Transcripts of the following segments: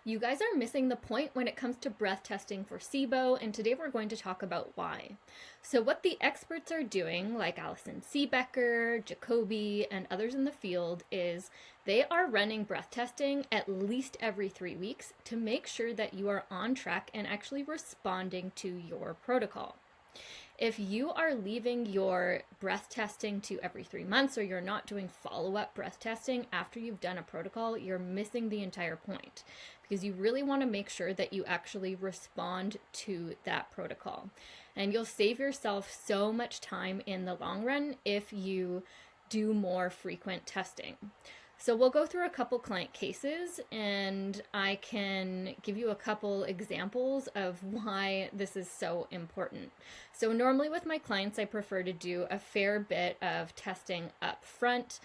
You guys are missing the point when it comes to breath testing for SIBO, and today we're going to talk about why. So what the experts are doing, like Alison Seebecker, Jacoby, and others in the field, is they are running breath testing at least every 3 weeks to make sure that you are on track and actually responding to your protocol. If you are leaving your breath testing to every 3 months, or you're not doing follow-up breath testing after you've done a protocol, you're missing the entire point, because you really want to make sure that you actually respond to that protocol. And you'll save yourself so much time in the long run if you do more frequent testing. So we'll go through a couple client cases, and I can give you a couple examples of why this is so important. So normally with my clients, I prefer to do a fair bit of testing up front,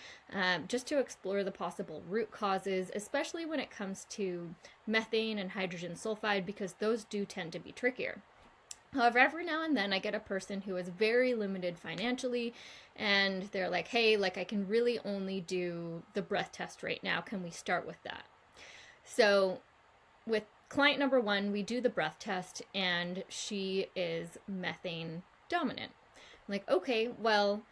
just to explore the possible root causes, especially when it comes to methane and hydrogen sulfide, because those do tend to be trickier. However, every now and then I get a person who is very limited financially, and they're like, hey, I can really only do the breath test right now. Can we start with that? So with client number 1, we do the breath test, and she is methane dominant. I'm like, okay, well,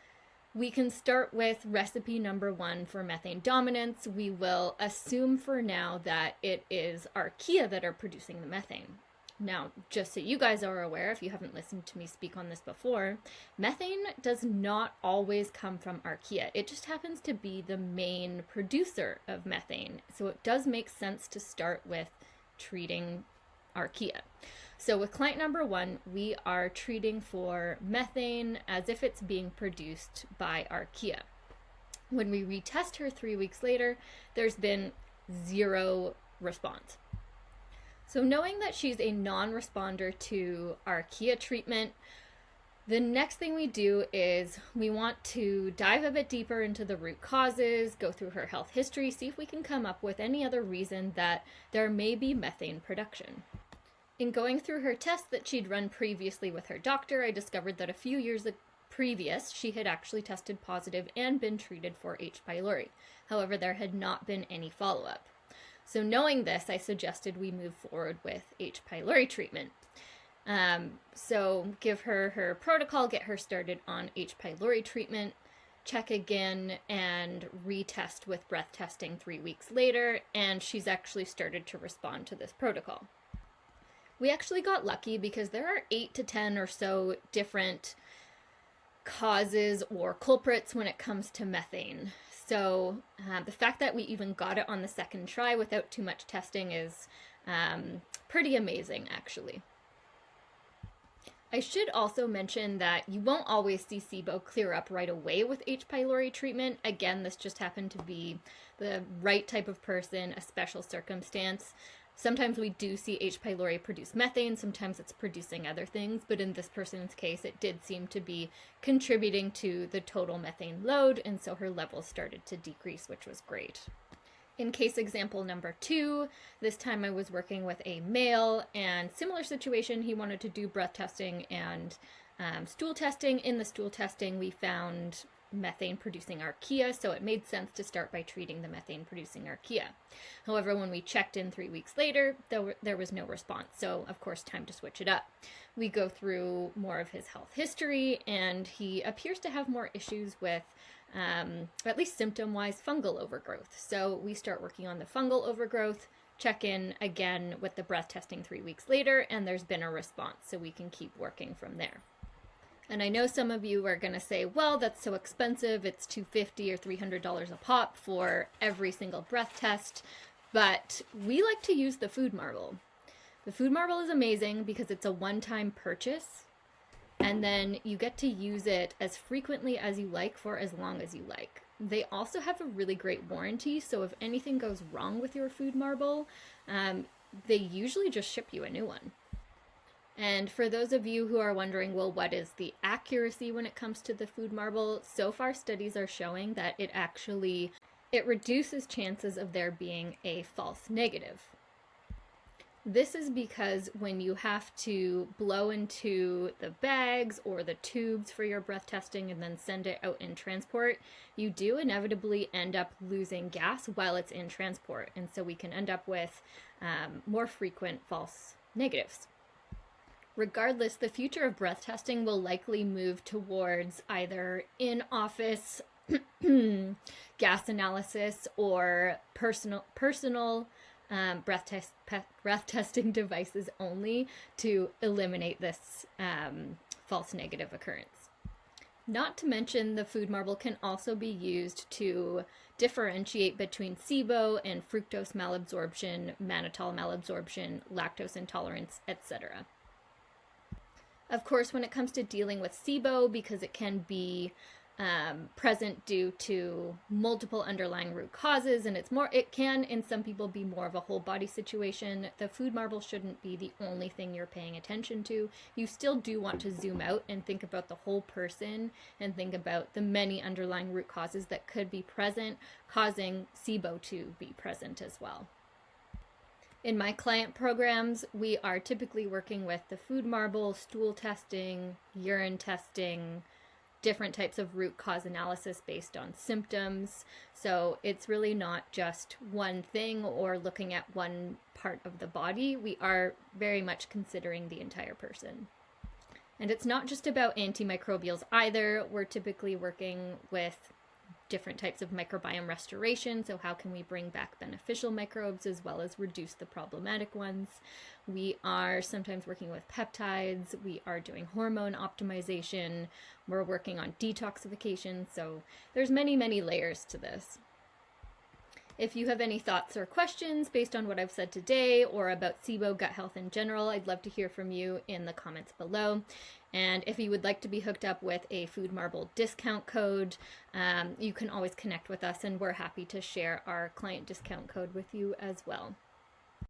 we can start with recipe number 1 for methane dominance. We will assume for now that it is archaea that are producing the methane. Now, just so you guys are aware, if you haven't listened to me speak on this before, methane does not always come from archaea. It just happens to be the main producer of methane. So it does make sense to start with treating archaea. So with client number 1, we are treating for methane as if it's being produced by archaea. When we retest her 3 weeks later, there's been 0 response. So knowing that she's a non-responder to archaea treatment, the next thing we do is we want to dive a bit deeper into the root causes, go through her health history, see if we can come up with any other reason that there may be methane production. In going through her tests that she'd run previously with her doctor, I discovered that a few years previous, she had actually tested positive and been treated for H-pylori. However, there had not been any follow-up. So knowing this, I suggested we move forward with H-pylori treatment. So give her her protocol, get her started on H-pylori treatment, check again and retest with breath testing 3 weeks later, and she's actually started to respond to this protocol. We actually got lucky because there are 8 to 10 or so different causes or culprits when it comes to methane. So the fact that we even got it on the second try without too much testing is pretty amazing, actually. I should also mention that you won't always see SIBO clear up right away with H-pylori treatment. Again, this just happened to be the right type of person, a special circumstance. Sometimes we do see H-pylori produce methane, sometimes it's producing other things, but in this person's case, it did seem to be contributing to the total methane load, and so her levels started to decrease, which was great. In case example number 2, this time I was working with a male, and similar situation, he wanted to do breath testing and stool testing. In the stool testing, we found methane producing archaea, so it made sense to start by treating the methane producing archaea. However, when we checked in 3 weeks later, there was no response, so of course time to switch it up. We go through more of his health history, and he appears to have more issues with at least symptom-wise fungal overgrowth. So we start working on the fungal overgrowth, check in again with the breath testing 3 weeks later, and there's been a response, so we can keep working from there. And I know some of you are going to say, well, that's so expensive, it's $250 or $300 a pop for every single breath test, but we like to use the food marble. The food marble is amazing because it's a one-time purchase, and then you get to use it as frequently as you like for as long as you like. They also have a really great warranty, so if anything goes wrong with your food marble, they usually just ship you a new one. And for those of you who are wondering, well, what is the accuracy when it comes to the food marble? So far, studies are showing that it reduces chances of there being a false negative. This is because when you have to blow into the bags or the tubes for your breath testing and then send it out in transport, you do inevitably end up losing gas while it's in transport. And so we can end up with more frequent false negatives. Regardless, the future of breath testing will likely move towards either in-office gas analysis or personal breath testing devices only to eliminate this false negative occurrence. Not to mention, the food marble can also be used to differentiate between SIBO and fructose malabsorption, mannitol malabsorption, lactose intolerance, etc. Of course, when it comes to dealing with SIBO, because it can be present due to multiple underlying root causes, and it can in some people be more of a whole body situation. The food marble shouldn't be the only thing you're paying attention to. You still do want to zoom out and think about the whole person and think about the many underlying root causes that could be present, causing SIBO to be present as well. In my client programs, we are typically working with the food marble, stool testing, urine testing, different types of root cause analysis based on symptoms. So it's really not just one thing or looking at one part of the body. We are very much considering the entire person. And it's not just about antimicrobials either. We're typically working with different types of microbiome restoration. So how can we bring back beneficial microbes as well as reduce the problematic ones? We are sometimes working with peptides. We are doing hormone optimization. We're working on detoxification. So there's many, many layers to this. If you have any thoughts or questions based on what I've said today or about SIBO gut health in general, I'd love to hear from you in the comments below. And if you would like to be hooked up with a food marble discount code, you can always connect with us, and we're happy to share our client discount code with you as well.